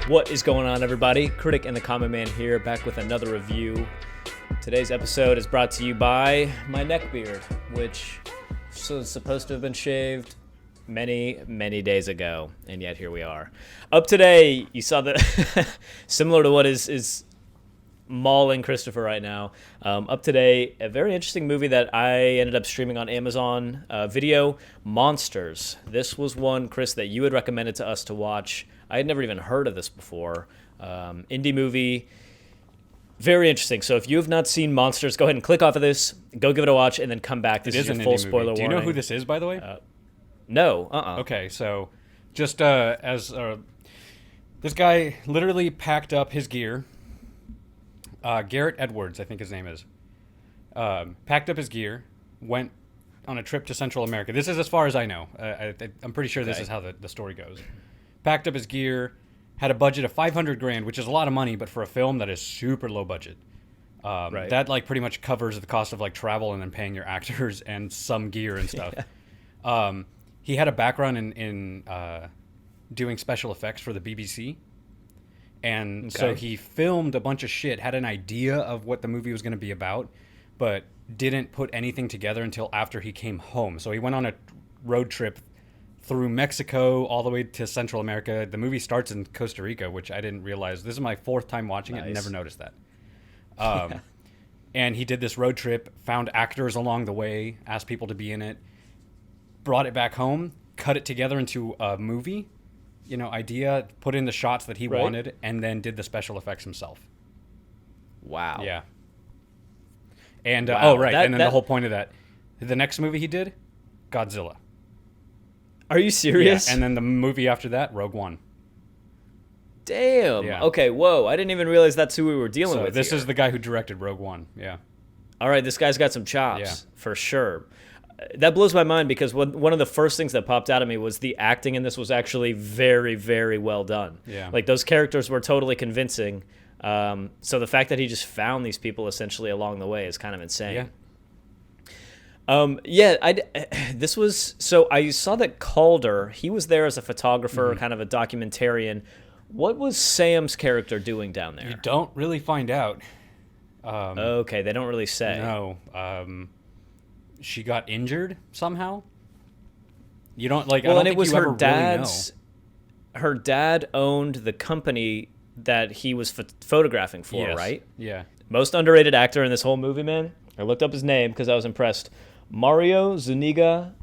What is going on, everybody? Critic and the Common Man here, back with another review. Today's episode is brought to you by my neck beard, which was supposed to have been shaved many days ago, and yet here we are. Up today, you saw that similar to what is mauling Christopher right now. Up today, a very interesting movie that I ended up streaming on Amazon Video, Monsters. This was one, Chris, that you had recommended to us to watch. I had never even heard of this before. Indie movie. Very interesting. So if you have not seen Monsters, go ahead and click off of this, go give it a watch, and then come back. This is your full spoiler warning. Do you know who this is, by the way? No. Okay, so just this guy literally packed up his gear. Gareth Edwards, I think his name is. Packed up his gear, went on a trip to Central America. This is as far as I know. I'm pretty sure this is how the story goes. Packed up his gear, had a budget of $500,000, which is a lot of money, but for a film that is super low budget. Right. That like pretty much covers the cost of like travel and then paying your actors and some gear and stuff. Yeah. He had a background in doing special effects for the BBC. And so he filmed a bunch of shit, had an idea of what the movie was going to be about, but didn't put anything together until after he came home. So he went on a road trip through Mexico all the way to Central America. The movie starts in Costa Rica, which I didn't realize. This is my fourth time watching it and never noticed that. And he did this road trip, found actors along the way, asked people to be in it, brought it back home, cut it together into a movie, idea, put in the shots that he wanted, and then did the special effects himself. Wow. Yeah. And, wow. The whole point of that, the next movie he did, Godzilla. Are you serious? Yeah, and then the movie after that, Rogue One. Damn. Yeah. Okay, whoa. I didn't even realize that's who we were dealing with this here. is the guy who directed Rogue One, yeah. All right, this guy's got some chops, for sure. That blows my mind because one of the first things that popped out at me was the acting in this was actually very, very well done. Yeah. Like, those characters were totally convincing. So the fact that he just found these people essentially along the way is kind of insane. Yeah. I saw that Calder, he was there as a photographer, kind of a documentarian. What was Sam's character doing down there? You don't really find out. Okay, they don't really say. No. She got injured somehow. You don't like. Well, I don't and it think was you her ever really dad's. Her dad owned the company that he was photographing for, Yes. right? Yeah. Most underrated actor in this whole movie, man. I looked up his name because I was impressed. Mario Zuniga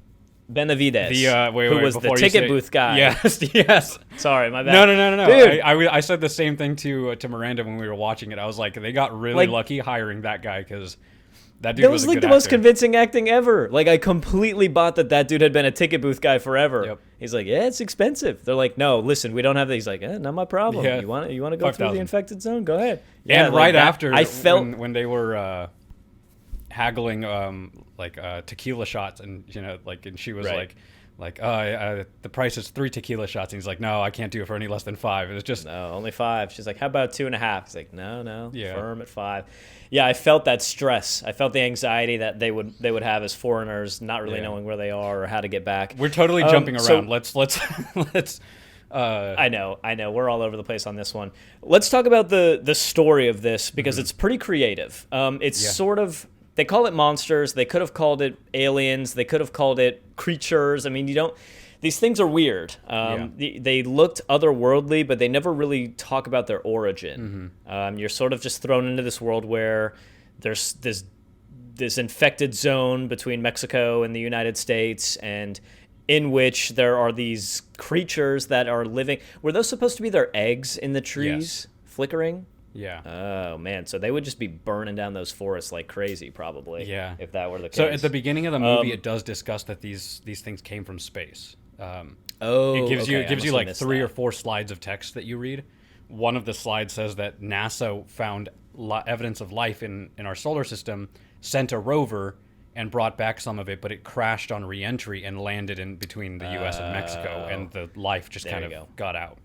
Benavides, who was the ticket booth guy. Yes. Sorry, my bad. No. Dude. I said the same thing to Miranda when we were watching it. I was like, they got really lucky hiring that guy because that dude was a good the actor. most convincing acting ever. Like, I completely bought that dude had been a ticket booth guy forever. Yep. He's like, yeah, it's expensive. They're like, no, listen, we don't have that. He's like, not my problem. Yeah. You want to go through the infected zone? Go ahead. Yeah, and right after, I felt when they were haggling tequila shots, and and she was the price is 3 tequila shots, and he's like, no, I can't do it for any less than 5. It was just no, only 5. She's like, how about 2.5? He's like, no, Yeah. firm at 5. Yeah, I felt that stress. I felt the anxiety that they would have as foreigners, not really knowing where they are or how to get back. We're totally jumping around. Let's I know. We're all over the place on this one. Let's talk about the story of this because it's pretty creative. Sort of, they call it monsters. They could have called it aliens. They could have called it creatures. I mean, these things are weird. They looked otherworldly, but they never really talk about their origin. You're sort of just thrown into this world where there's this infected zone between Mexico and the United States, and in which there are these creatures that are living. Were those supposed to be their eggs in the trees flickering? Yeah. Oh, man. So they would just be burning down those forests like crazy, probably. Yeah. If that were the case. So at the beginning of the movie, it does discuss that these things came from space. It gives you like 3 or 4 slides of text that you read. One of the slides says that NASA found evidence of life in our solar system, sent a rover, and brought back some of it, but it crashed on re-entry and landed in between the U.S. and Mexico, and the life just kind of got out.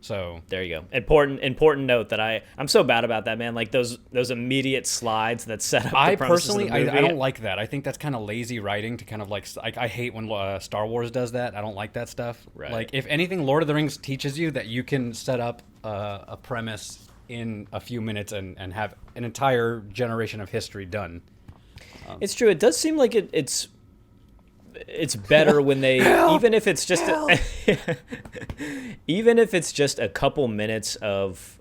So there you go. Important note that I'm so bad about that, man. Like those immediate slides that set up. I personally, I don't like that. I think that's kind of lazy writing to kind of like. I hate when Star Wars does that. I don't like that stuff. Right. Like if anything, Lord of the Rings teaches you that you can set up a premise in a few minutes and have an entire generation of history done. It's true. It does seem like it's better when they even if it's just even if it's just a couple minutes of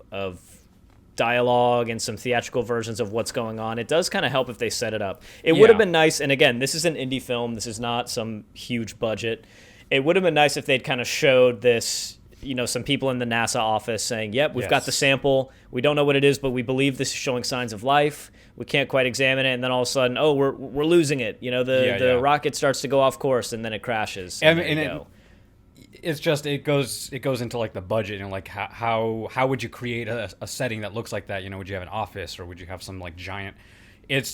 dialogue and some theatrical versions of what's going on. It does kind of help if they set it up. It would have been nice, and again, this is an indie film. This is not some huge budget. It would have been nice if they'd kind of showed this, some people in the NASA office saying, yep, we've got the sample. We don't know what it is, but we believe this is showing signs of life. We can't quite examine it. And then all of a sudden, we're losing it. The rocket starts to go off course and then it crashes. It's just it goes into like the budget and like how would you create a setting that looks like that? Would you have an office or would you have some like giant?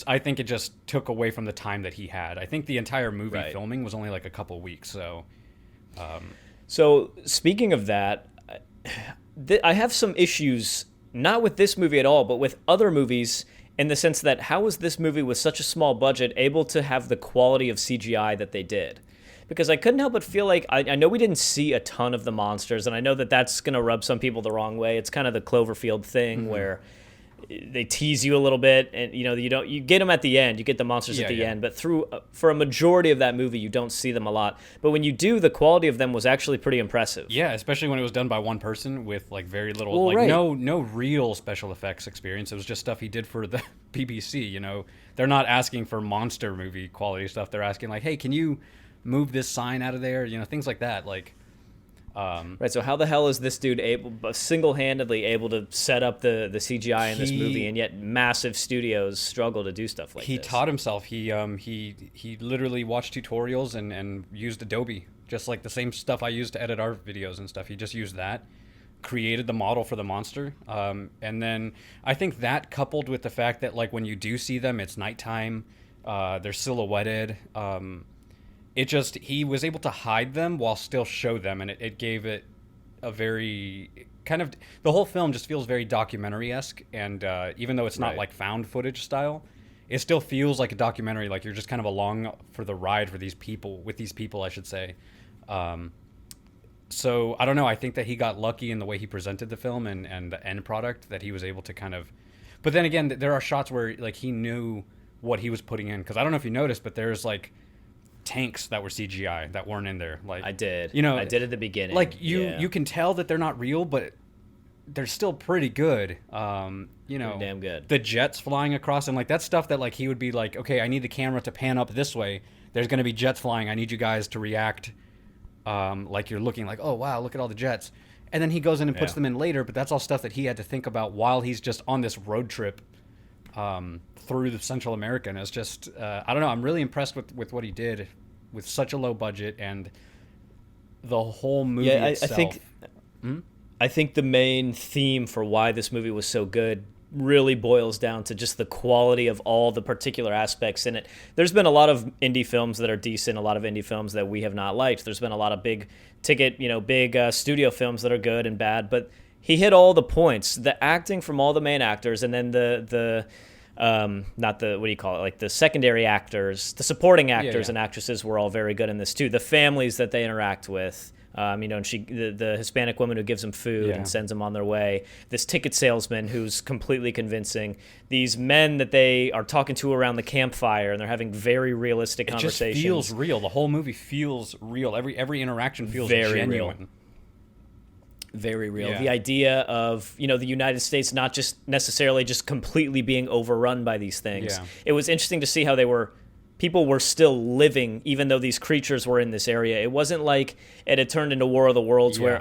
I think it just took away from the time that he had. I think the entire movie filming was only like a couple weeks. So speaking of that, I have some issues not with this movie at all, but with other movies. In the sense that how was this movie with such a small budget able to have the quality of CGI that they did? Because I couldn't help but feel like, I know we didn't see a ton of the monsters, and I know that that's going to rub some people the wrong way. It's kind of the Cloverfield thing where they tease you a little bit, and you get them at the end, you get the monsters at the end, but for a majority of that movie, you don't see them a lot. But when you do, the quality of them was actually pretty impressive. Yeah, especially when it was done by one person with like very little, no real special effects experience. It was just stuff he did for the BBC. They're not asking for monster movie quality stuff. They're asking like, hey, can you move this sign out of there? Things like that. Like. Right, so how the hell is this dude single-handedly able to set up the CGI in this movie, and yet massive studios struggle to do stuff like this? He taught himself. He literally watched tutorials and used Adobe, just like the same stuff I used to edit our videos and stuff. He just used that, created the model for the monster, and then I think that coupled with the fact that like when you do see them, it's nighttime, they're silhouetted. He was able to hide them while still show them, and it gave it a very kind of, the whole film just feels very documentary-esque, and even though it's not like found footage style, it still feels like a documentary, like you're just kind of along for the ride with these people, I should say. So I don't know, I think that he got lucky in the way he presented the film and the end product, that he was able to kind of, but then again, there are shots where like he knew what he was putting in, because I don't know if you noticed, but there's like tanks that were CGI that weren't in there. Like I did. I did at the beginning. Like you can tell that they're not real, but they're still pretty good. Pretty damn good. The jets flying across, and like that's stuff that like he would be like, okay, I need the camera to pan up this way. There's going to be jets flying. I need you guys to react like you're looking like, oh wow, look at all the jets. And then he goes in and puts them in later, but that's all stuff that he had to think about while he's just on this road trip through the Central America. And it's just, I don't know, I'm really impressed with what he did with such a low budget and the whole movie itself. I think the main theme for why this movie was so good really boils down to just the quality of all the particular aspects in it. There's been a lot of indie films that are decent, a lot of indie films that we have not liked. There's been a lot of big ticket, big studio films that are good and bad, but he hit all the points. The acting from all the main actors, and then not the, what do you call it, like the secondary actors, the supporting actors and actresses were all very good in this too. The families that they interact with, and the Hispanic woman who gives them food and sends them on their way, this ticket salesman who's completely convincing, these men that they are talking to around the campfire, and they're having very realistic conversations. It just feels real. The whole movie feels real. Every interaction feels very genuine. Real. Very real. Yeah. The idea of, the United States not just necessarily just completely being overrun by these things. Yeah. It was interesting to see how people were still living even though these creatures were in this area. It wasn't like it had turned into War of the Worlds where,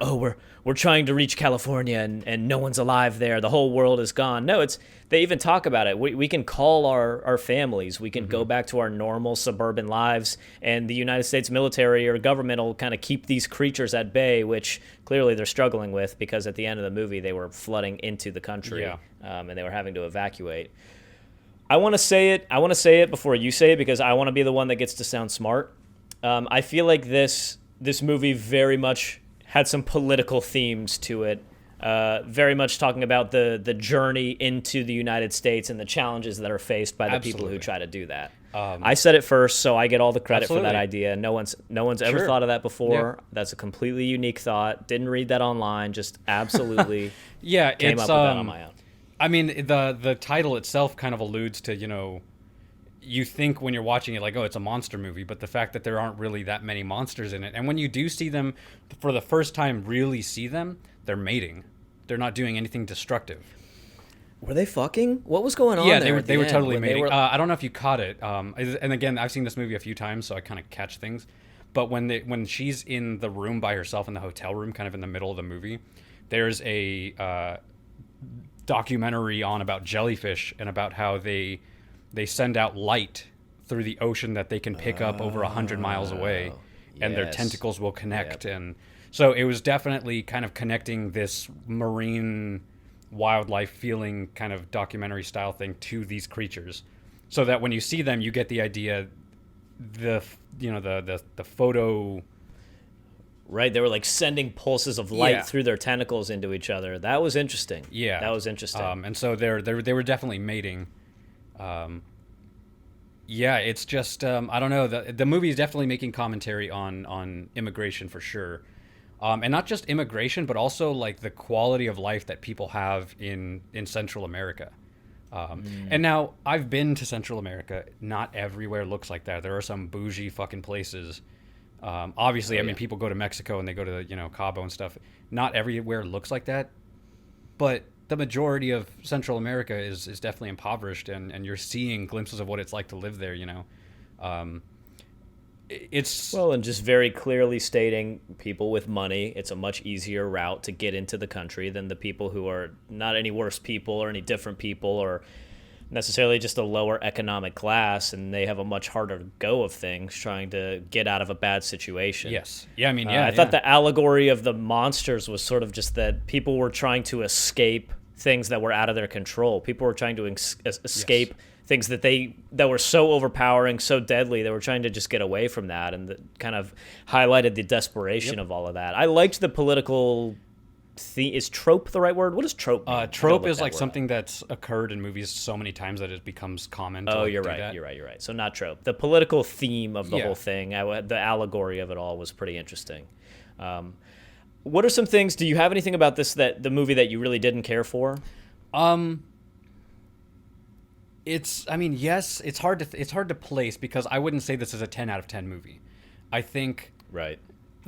we're trying to reach California and no one's alive there. The whole world is gone. No, they even talk about it. We can call our families. We can go back to our normal suburban lives, and the United States military or government will kind of keep these creatures at bay, which clearly they're struggling with because at the end of the movie they were flooding into the country and they were having to evacuate. I want to say it before you say it because I want to be the one that gets to sound smart. I feel like this movie very much had some political themes to it, very much talking about the journey into the United States and the challenges that are faced by the people who try to do that. I said it first, so I get all the credit for that Absolutely. idea. No one's ever Sure. thought of that before. Yeah. That's a completely unique thought. Didn't read that online. Just absolutely Yeah, came it's up with that on my own. I mean, the title itself kind of alludes to, you think when you're watching it like, oh, it's a monster movie, but the fact that there aren't really that many monsters in it. And when you do see them for the first time, really see them, they're mating. They're not doing anything destructive. Were they fucking? What was going on Yeah, there? they were totally mating. Were... I don't know if you caught it. And again, I've seen this movie a few times, so I kind of catch things. But when she's in the room by herself in the hotel room, kind of in the middle of the movie, there's a documentary on about jellyfish and about how they send out light through the ocean that they can pick up over 100 miles away, and their yes. tentacles will connect. Yep. And so it was definitely kind of connecting this marine wildlife feeling kind of documentary style thing to these creatures, so that when you see them, you get the idea, the photo. Right, they were like sending pulses of light Yeah. through their tentacles into each other. That was interesting. Yeah, That was interesting. And so they were definitely mating. Yeah, it's just I don't know. The movie is definitely making commentary on immigration for sure, and not just immigration, but also like the quality of life that people have in Central America. And now I've been to Central America. Not everywhere looks like that. There are some bougie fucking places. Obviously, I mean, people go to Mexico and they go to Cabo and stuff. Not everywhere looks like that, but the majority of Central America is definitely impoverished, and you're seeing glimpses of what it's like to live there. It's Well, and just very clearly stating people with money, it's a much easier route to get into the country than the people who are not any worse people or any different people or necessarily just a lower economic class, and they have a much harder go of things trying to get out of a bad situation. yes, yeah. I mean, yeah. I thought the allegory of the monsters was sort of just that people were trying to escape things that were out of their control. People were trying to escape things that were so overpowering, so deadly. They were trying to just get away from that, and that kind of highlighted the desperation of all of that. I liked the political. Is trope the right word? What is trope mean? Trope is like something that's occurred in movies so many times that it becomes common. To, Oh, like, you're do right. that. You're right. So not trope. The political theme of the Yeah. whole thing, the allegory of it all was pretty interesting. What are some things? Do you have anything about the movie that you really didn't care for? I mean, yes, it's hard to place, because I wouldn't say this is a 10 out of 10 movie. I think Right.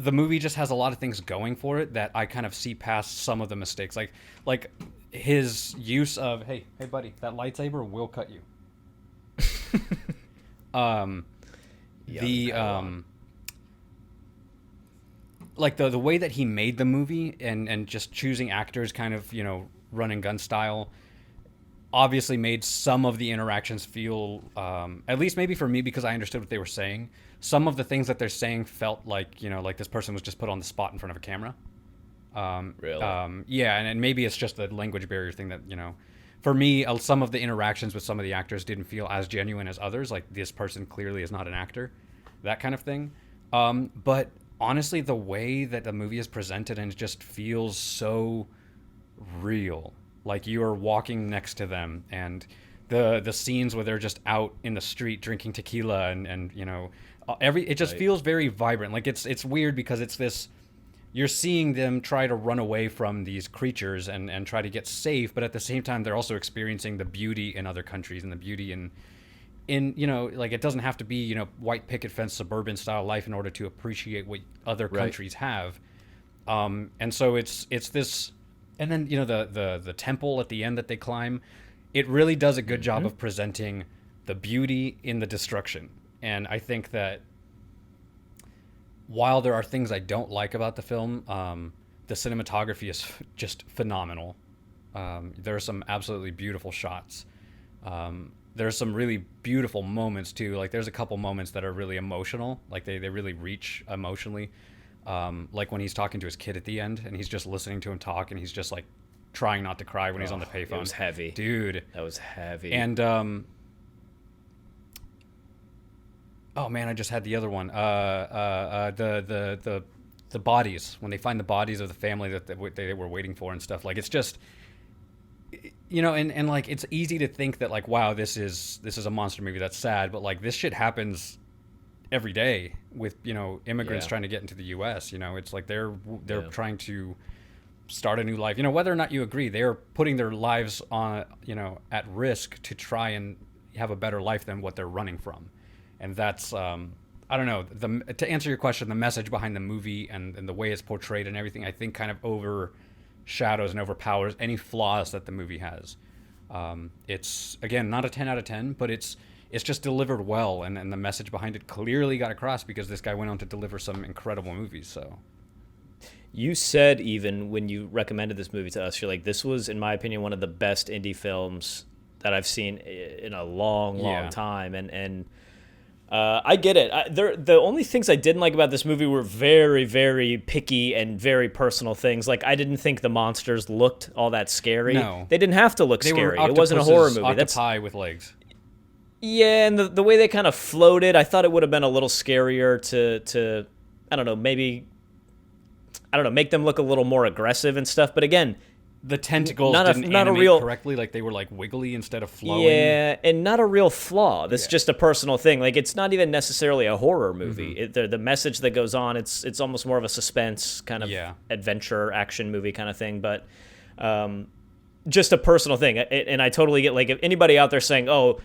the movie just has a lot of things going for it that I kind of see past some of the mistakes. Like his use of, hey buddy, that lightsaber will cut you. Like the way that he made the movie, and just choosing actors kind of, run and gun style, obviously made some of the interactions feel, at least maybe for me, because I understood what they were saying. Some of the things that they're saying felt like, like this person was just put on the spot in front of a camera. Really? Yeah, and maybe it's just the language barrier thing that, for me, some of the interactions with some of the actors didn't feel as genuine as others. Like, this person clearly is not an actor, that kind of thing. But honestly, the way that the movie is presented, and it just feels so real. Like you are walking next to them, and the scenes where they're just out in the street drinking tequila, and it just feels very vibrant. Like it's weird, because it's this, you're seeing them try to run away from these creatures and try to get safe, but at the same time they're also experiencing the beauty in other countries, and the beauty in like, it doesn't have to be white picket fence suburban style life in order to appreciate what other countries have. And so it's this, and then the temple at the end that they climb, it really does a good job of presenting the beauty in the destruction. And I think that while there are things I don't like about the film, the cinematography is just phenomenal. There are some absolutely beautiful shots. There's some really beautiful moments too. Like, there's a couple moments that are really emotional. Like they really reach emotionally. Like when he's talking to his kid at the end, and he's just listening to him talk, and he's just like trying not to cry when he's on the payphone. It was heavy, dude. That was heavy. And oh man, I just had the other one. The bodies, when they find the bodies of the family that they were waiting for and stuff. Like, it's just, and like it's easy to think that like, wow, this is a monster movie, that's sad, but like this shit happens every day with immigrants trying to get into the US. It's like they're trying to start a new life. Whether or not you agree, they're putting their lives on at risk to try and have a better life than what they're running from. And that's I don't know, to answer your question, the message behind the movie and the way it's portrayed and everything, I think kind of overshadows and overpowers any flaws that the movie has. It's, again, not a 10 out of 10, but it's just delivered well, and the message behind it clearly got across because this guy went on to deliver some incredible movies. So you said, even when you recommended this movie to us, you're like, this was, in my opinion, one of the best indie films that I've seen in a long time. And I get it. The only things I didn't like about this movie were very, very picky and very personal things. Like, I didn't think the monsters looked all that scary. No. They didn't have to look They scary. were It wasn't a horror movie. Octopi with legs. Yeah, and the way they kind of floated, I thought it would have been a little scarier to I don't know, maybe, make them look a little more aggressive and stuff. But again, the tentacles didn't animate correctly, like they were like wiggly instead of flowing. Yeah, and not a real flaw. That's just a personal thing. Like, it's not even necessarily a horror movie. Mm-hmm. The message that goes on, it's almost more of a suspense kind of adventure action movie kind of thing. But just a personal thing. And I totally get, like, if anybody out there saying, oh,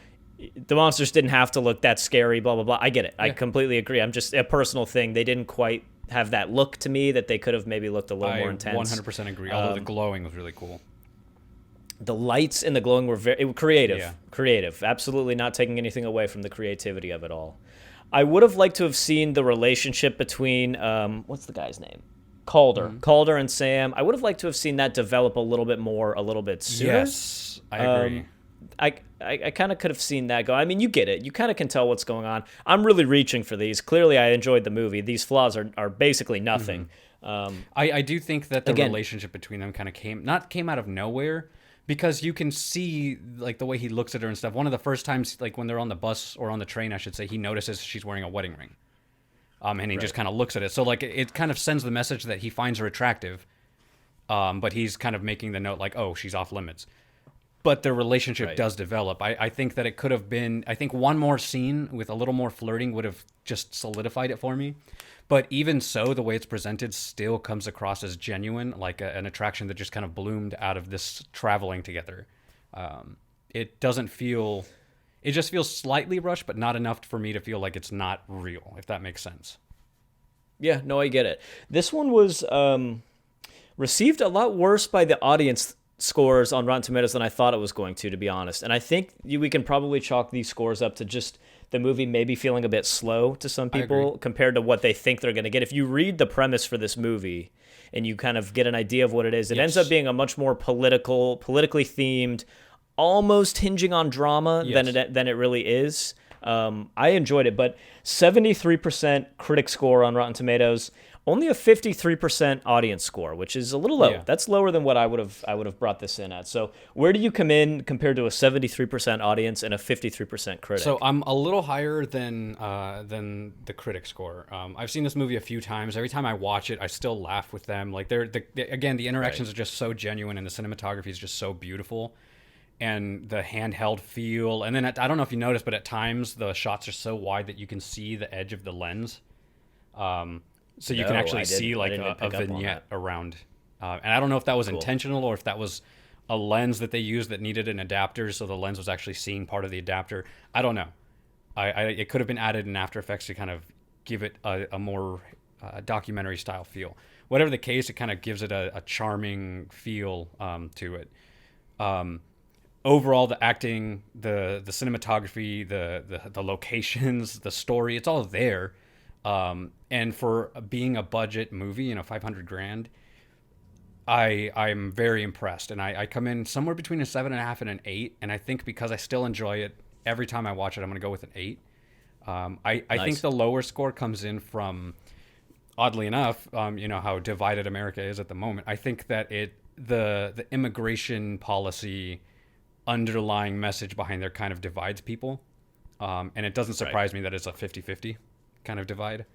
the monsters didn't have to look that scary, blah, blah, blah, I get it. I completely agree. I'm just a personal thing. They didn't quite have that look to me, that they could have maybe looked a little more intense. 100% agree. Although the glowing was really cool. The lights and the glowing were very creative. Yeah. Creative. Absolutely not taking anything away from the creativity of it all. I would have liked to have seen the relationship between what's the guy's name? Calder. Mm-hmm. Calder and Sam. I would have liked to have seen that develop a little bit more, a little bit sooner. Yes, I agree. I kind of could have seen that go. I mean, you get it. You kind of can tell what's going on. I'm really reaching for these. Clearly, I enjoyed the movie. These flaws are basically nothing. Mm-hmm. I do think that the relationship between them kind of came out of nowhere, because you can see like the way he looks at her and stuff. One of the first times, like when they're on the bus or on the train, I should say, he notices she's wearing a wedding ring. And he just kind of looks at it. So like it kind of sends the message that he finds her attractive, but he's kind of making the note like, oh, she's off limits. But their relationship does develop. I think that it could have been, I think one more scene with a little more flirting would have just solidified it for me. But even so, the way it's presented still comes across as genuine, like an attraction that just kind of bloomed out of this traveling together. It doesn't feel, it just feels slightly rushed, but not enough for me to feel like it's not real, if that makes sense. Yeah, no, I get it. This one was received a lot worse by the audience scores on Rotten Tomatoes than I thought it was going to be honest. And I think we can probably chalk these scores up to just the movie maybe feeling a bit slow to some people compared to what they think they're going to get. If you read the premise for this movie and you kind of get an idea of what it is, it ends up being a much more politically themed, almost hinging on drama than it really is. I enjoyed it, but 73% critic score on Rotten Tomatoes, only a 53% audience score, which is a little low. Yeah. That's lower than what I would have brought this in at. So where do you come in compared to a 73% audience and a 53% critic? So I'm a little higher than the critic score. I've seen this movie a few times. Every time I watch it, I still laugh with them. Like again, the interactions are just so genuine, and the cinematography is just so beautiful, and the handheld feel. And then I don't know if you noticed, but at times the shots are so wide that you can see the edge of the lens. So you can actually see like a vignette around. And I don't know if that was intentional or if that was a lens that they used that needed an adapter, so the lens was actually seeing part of the adapter. I don't know. It could have been added in After Effects to kind of give it a more documentary style feel. Whatever the case, it kind of gives it a charming feel to it. Overall, the acting, the cinematography, the locations, the story, it's all there. And for being a budget movie, $500,000, I'm very impressed. And I come in somewhere between a 7.5 and an 8. And I think because I still enjoy it, every time I watch it, I'm going to go with an 8. I think the lower score comes in from, oddly enough, how divided America is at the moment. I think that the immigration policy underlying message behind there kind of divides people. And it doesn't surprise me that it's a 50-50 kind of divide.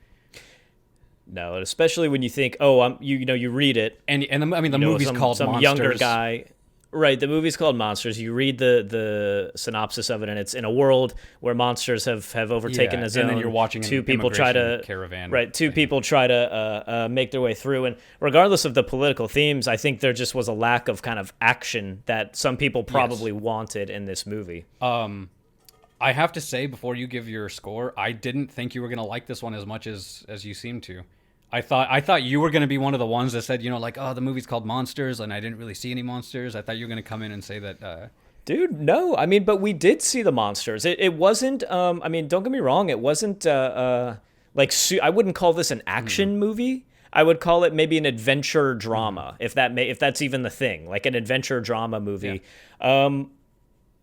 No, especially when you think, you read it, and the movie's called some Monsters. Younger guy. Right, the movie's called Monsters. You read the synopsis of it, and it's in a world where monsters have overtaken a zone. And then you're watching two an people try to caravan. right. Two thing. people try to make their way through, and regardless of the political themes, I think there just was a lack of kind of action that some people probably wanted in this movie. I have to say, before you give your score, I didn't think you were gonna like this one as much as you seem to. I thought you were going to be one of the ones that said, like, oh, the movie's called Monsters, and I didn't really see any monsters. I thought you were going to come in and say that. Dude, no. I mean, but we did see the monsters. It wasn't. I mean, don't get me wrong. It wasn't like I wouldn't call this an action movie. I would call it maybe an adventure drama, if that's even the thing, like an adventure drama movie. Yeah.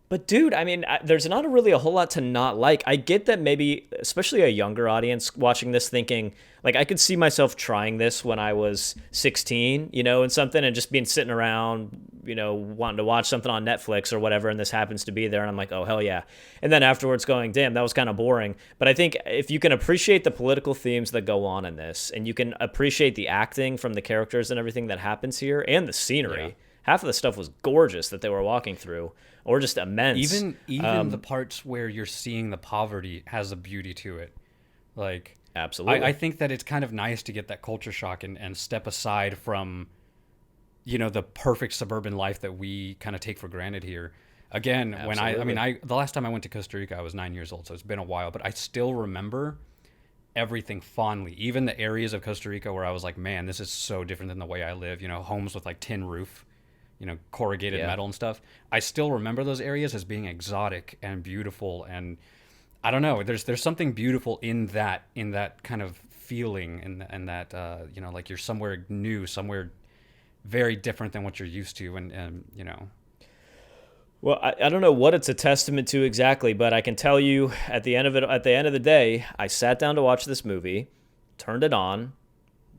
But dude, I mean, there's not really a whole lot to not like. I get that maybe, especially a younger audience watching this thinking, like, I could see myself trying this when I was 16, and something, and just being sitting around, wanting to watch something on Netflix or whatever, and this happens to be there, and I'm like, oh, hell yeah. And then afterwards going, damn, that was kind of boring. But I think if you can appreciate the political themes that go on in this, and you can appreciate the acting from the characters and everything that happens here, and the scenery, half of the stuff was gorgeous that they were walking through, or just immense. Even the parts where you're seeing the poverty has a beauty to it. Like, absolutely. I think that it's kind of nice to get that culture shock and step aside from, the perfect suburban life that we kind of take for granted here. Again, absolutely. when the last time I went to Costa Rica, I was 9 years old, so it's been a while, but I still remember everything fondly. Even the areas of Costa Rica where I was like, man, this is so different than the way I live. Homes with like tin roof, corrugated metal and stuff. I still remember those areas as being exotic and beautiful, and I don't know. There's something beautiful in that kind of feeling, and that like you're somewhere new, somewhere very different than what you're used to, and. Well, I don't know what it's a testament to exactly, but I can tell you at the end of the day, I sat down to watch this movie, turned it on,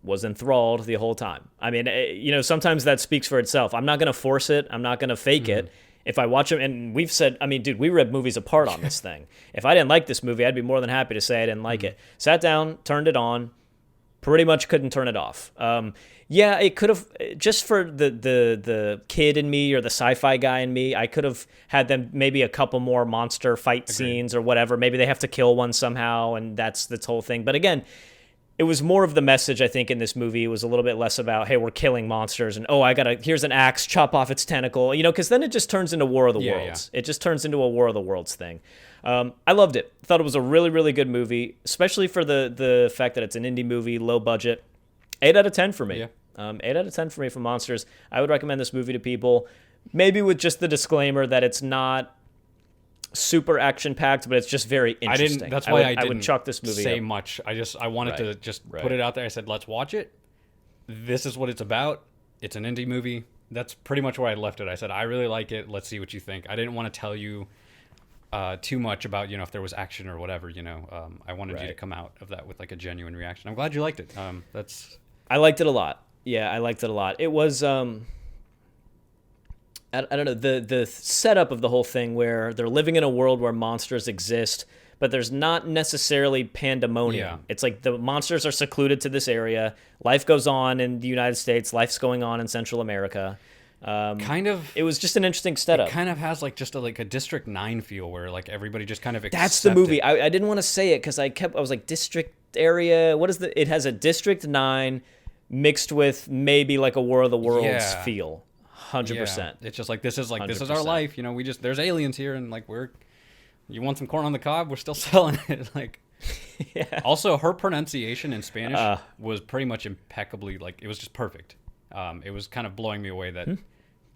was enthralled the whole time. I mean, sometimes that speaks for itself. I'm not going to force it. I'm not going to fake it. If I watch them, and we've said, I mean, dude, we read movies apart on this thing. If I didn't like this movie, I'd be more than happy to say I didn't like it. Sat down, turned it on, pretty much couldn't turn it off. Yeah, it could have, just for the kid in me or the sci-fi guy in me, I could have had them maybe a couple more monster fight scenes or whatever. Maybe they have to kill one somehow, and that's the whole thing. But again, it was more of the message, I think, in this movie. It was a little bit less about, hey, we're killing monsters, and, here's an axe, chop off its tentacle, because then it just turns into War of the Worlds. Yeah. It just turns into a War of the Worlds thing. I loved it. Thought it was a really, really good movie, especially for the fact that it's an indie movie, low budget. 8 out of 10 for me. Yeah. 8 out of 10 for me for Monsters. I would recommend this movie to people, maybe with just the disclaimer that it's not super action-packed, but it's just very interesting. That's why I would chalk this movie say up. much. I wanted to just put it out there. I said, let's watch it. This is what it's about. It's an indie movie. That's pretty much where I left it. I said, I really like it. Let's see what you think. I didn't want to tell you too much about, if there was action or whatever, I wanted you to come out of that with like a genuine reaction. I'm glad you liked it. I liked it a lot. Yeah, I liked it a lot. It was, I don't know, the setup of the whole thing where they're living in a world where monsters exist, but there's not necessarily pandemonium. Yeah. It's like the monsters are secluded to this area. Life goes on in the United States. Life's going on in Central America. It was just an interesting setup. It kind of has like just a District 9 feel where like everybody just kind of That's the movie. I didn't want to say it because I was like, district area. What is it has a District 9 mixed with maybe like a War of the Worlds feel. 100%. Yeah. It's just like this is our life. There's aliens here, and like you want some corn on the cob? We're still selling it. Like, yeah. Also, her pronunciation in Spanish was pretty much impeccably it was just perfect. It was kind of blowing me away that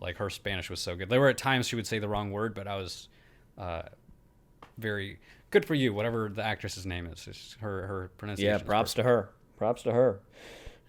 like her Spanish was so good. There were at times she would say the wrong word, but I was very good for you. Whatever the actress's name is, just her pronunciation. Yeah, props to her. Props to her.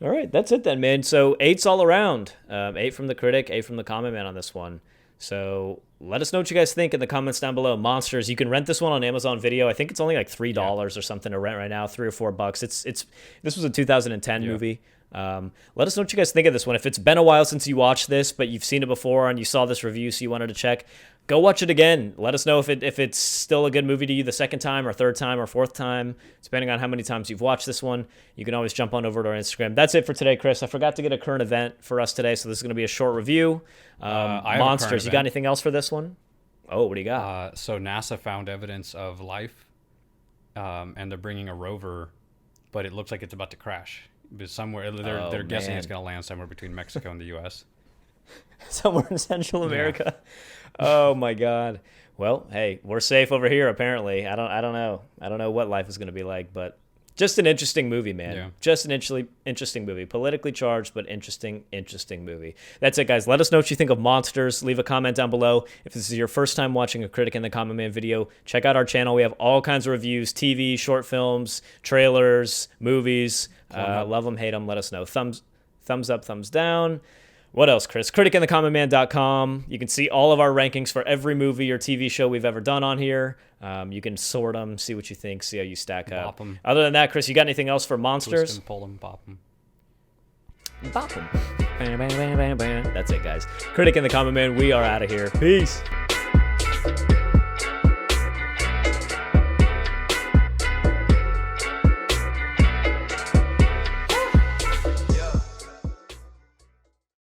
All right, that's it then, man. So 8's all around. 8 from the Critic, 8 from the Comment Man on this one. So let us know what you guys think in the comments down below. Monsters. You can rent this one on Amazon Video. I think it's only like $3 or something to rent right now, $3 or $4. This was a 2010 movie. Let us know what you guys think of this one. If it's been a while since you watched this, but you've seen it before and you saw this review, so you wanted to check, go watch it again. Let us know if it's still a good movie to you the second time or third time or fourth time, depending on how many times you've watched this one. You can always jump on over to our Instagram. That's it for today, Chris. I forgot to get a current event for us today, so this is going to be a short review. Monsters. You got anything else for this one? Oh, what do you got? So NASA found evidence of life, and they're bringing a rover, but it looks like it's about to crash. Somewhere they're guessing it's going to land somewhere between Mexico and the U.S. Somewhere in Central America. Yeah. Oh my God. Well, hey, we're safe over here. Apparently, I don't know. I don't know what life is going to be like, but just an interesting movie, man. Yeah. Just an interesting movie. Politically charged, but interesting movie. That's it, guys. Let us know what you think of Monsters. Leave a comment down below. If this is your first time watching a Critic and the Common Man video, check out our channel. We have all kinds of reviews: TV, short films, trailers, movies. Love them, hate them. Let us know. Thumbs up, thumbs down. What else, Chris? CriticandTheCommonMan.com. You can see all of our rankings for every movie or TV show we've ever done on here. You can sort them, see what you think, see how you stack up. Bop 'em. Other than that, Chris, you got anything else for Monsters? Twist 'em, pull 'em, bop 'em. Bop 'em. That's it, guys. Critic and the Common Man, we are out of here. Peace.